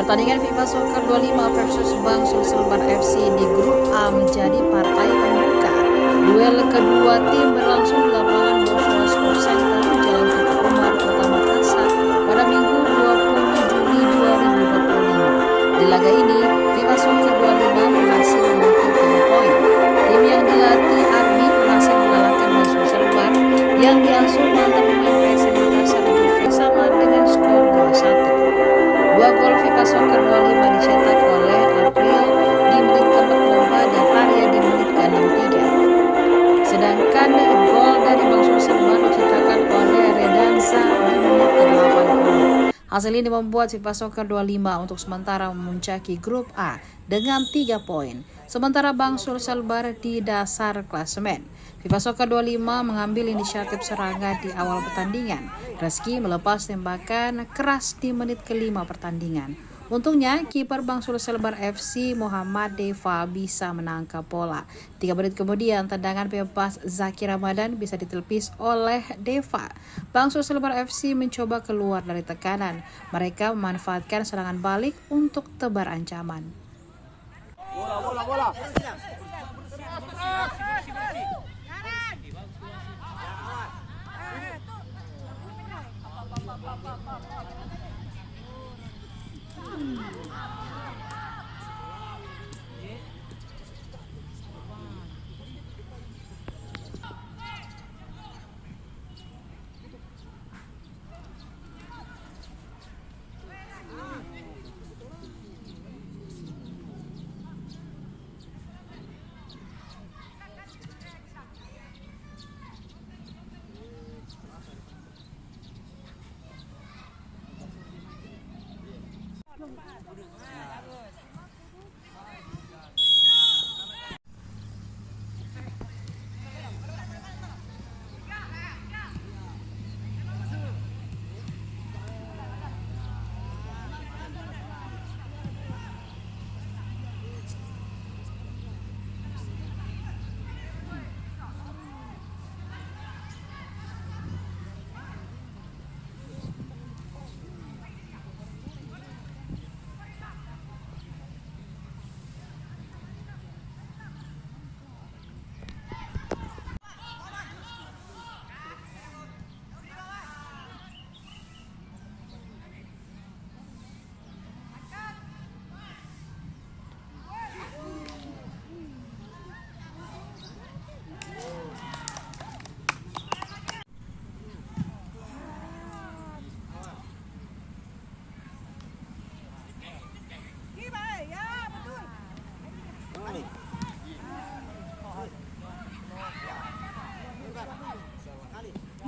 Pertandingan FIFA Soccer 25 versus Bang Sulselbar FC di grup A menjadi partai pembuka. Duel kedua tim berlangsung di lapangan Boswa Sport Center, Jalan Tuku Umar, Kota Makassar pada Minggu 20 Juli 2025. Di laga ini, FIFA Soccer 25 berhasil memetik 3 poin. Tim yang dilatih Arbi berhasil mengalahkan Bang Sulselbar yang diasuh mantan pemain PSM Makassar Juve sama dengan skor 2-1. Dua gol FIFA Soccer 25 dicetak oleh April di menit ke-44 dan Arya di menit ke-63. Sedangkan gol dari Bang Sulselbar diciptakan oleh Redansa di menit ke-80. Hasil ini membuat FIFA Soccer 25 untuk sementara memuncaki grup A dengan 3 poin. Sementara Bang Sulselbar di dasar klasemen. FIFA Soccer 25 mengambil inisiatif serangan di awal pertandingan. Reski melepas tembakan keras di menit ke-5 pertandingan. Untungnya, kiper Bang Sulselbar FC Muhammad Deva bisa menangkap bola. 3 menit kemudian, tendangan bebas Zaki Ramadan bisa ditelpis oleh Deva. Bang Sulselbar FC mencoba keluar dari tekanan. Mereka memanfaatkan serangan balik untuk tebar ancaman. Bola.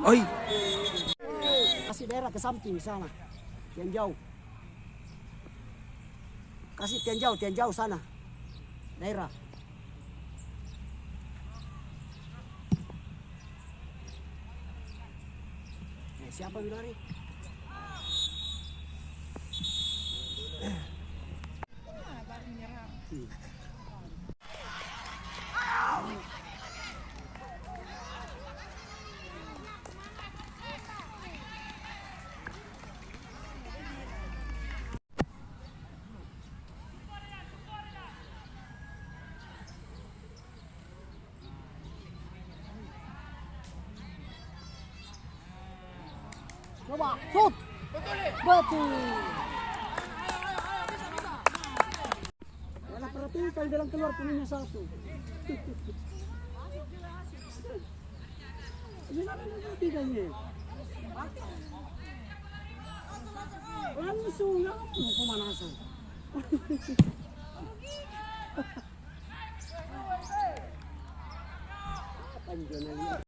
Oi. Kasih daerah ke samping sana, yang jauh. Kasih tiang jauh sana, daerah. Siapa yang lari? Coba, shoot. Betul. Jangan perhatikan jalan keluar punya satu. Ini mana tiganya? Langsung langsung pemanasan. Panjangnya.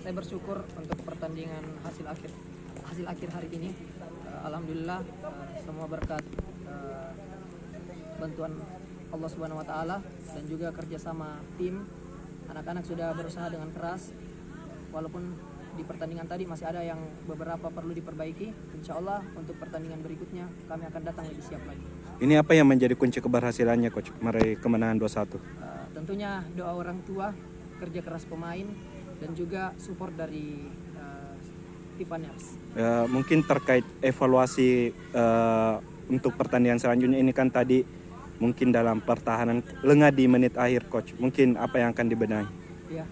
Saya bersyukur untuk pertandingan hasil akhir hari ini. Alhamdulillah semua berkat bantuan Allah Subhanahu wa taala dan juga kerjasama tim. Anak-anak sudah berusaha dengan keras. Walaupun di pertandingan tadi masih ada yang beberapa perlu diperbaiki. Insya Allah untuk pertandingan berikutnya kami akan datang lebih siap lagi. Ini apa yang menjadi kunci keberhasilannya Coach meraih kemenangan 2-1? Tentunya doa orang tua, kerja keras pemain, dan juga support dari Tiffanyers. Mungkin terkait evaluasi untuk pertandingan selanjutnya ini kan tadi mungkin dalam pertahanan lengah di menit akhir Coach. Mungkin apa yang akan dibenahi? Ya,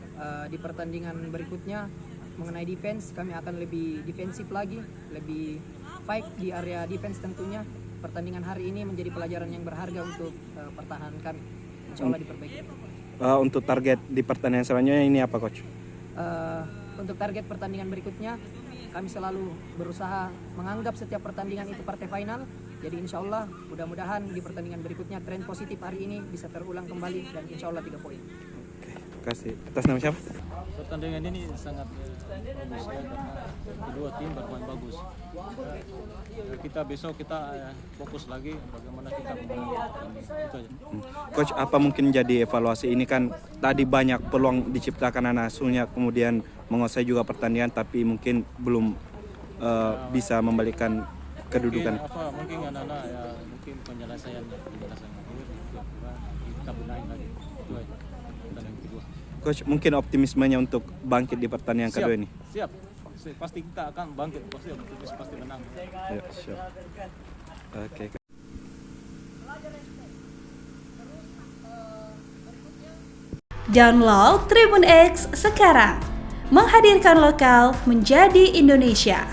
di pertandingan berikutnya mengenai defense kami akan lebih defensif lagi, lebih fight di area defense tentunya. Pertandingan hari ini menjadi pelajaran yang berharga untuk pertahanan kami. Insya Allah diperbaiki. Untuk target di pertandingan selanjutnya ini apa Coach? Untuk target pertandingan berikutnya kami selalu berusaha menganggap setiap pertandingan itu partai final. Jadi insya Allah mudah-mudahan di pertandingan berikutnya tren positif hari ini bisa terulang kembali dan insya Allah 3 poin. Terima kasih. Atas nama siapa? Pertandingan ini sangat bagus ya, karena kedua tim bermain bagus. Kita besok fokus lagi bagaimana kita menang. Itu aja. Coach, apa mungkin jadi evaluasi ini kan tadi banyak peluang diciptakan anak asuhnya kemudian menguasai juga pertandingan tapi mungkin belum bisa membalikan kedudukan. Mungkin anak-anak ya mungkin penyelesaian akhir kita benahi lagi. Itu aja. Pertandingan kedua. Coach, mungkin optimismenya untuk bangkit di pertandingan kedua ini? Siap. Pasti kita akan bangkit, pasti menang. Ya, siap. Oke. Download Tribun X sekarang, menghadirkan lokal menjadi Indonesia.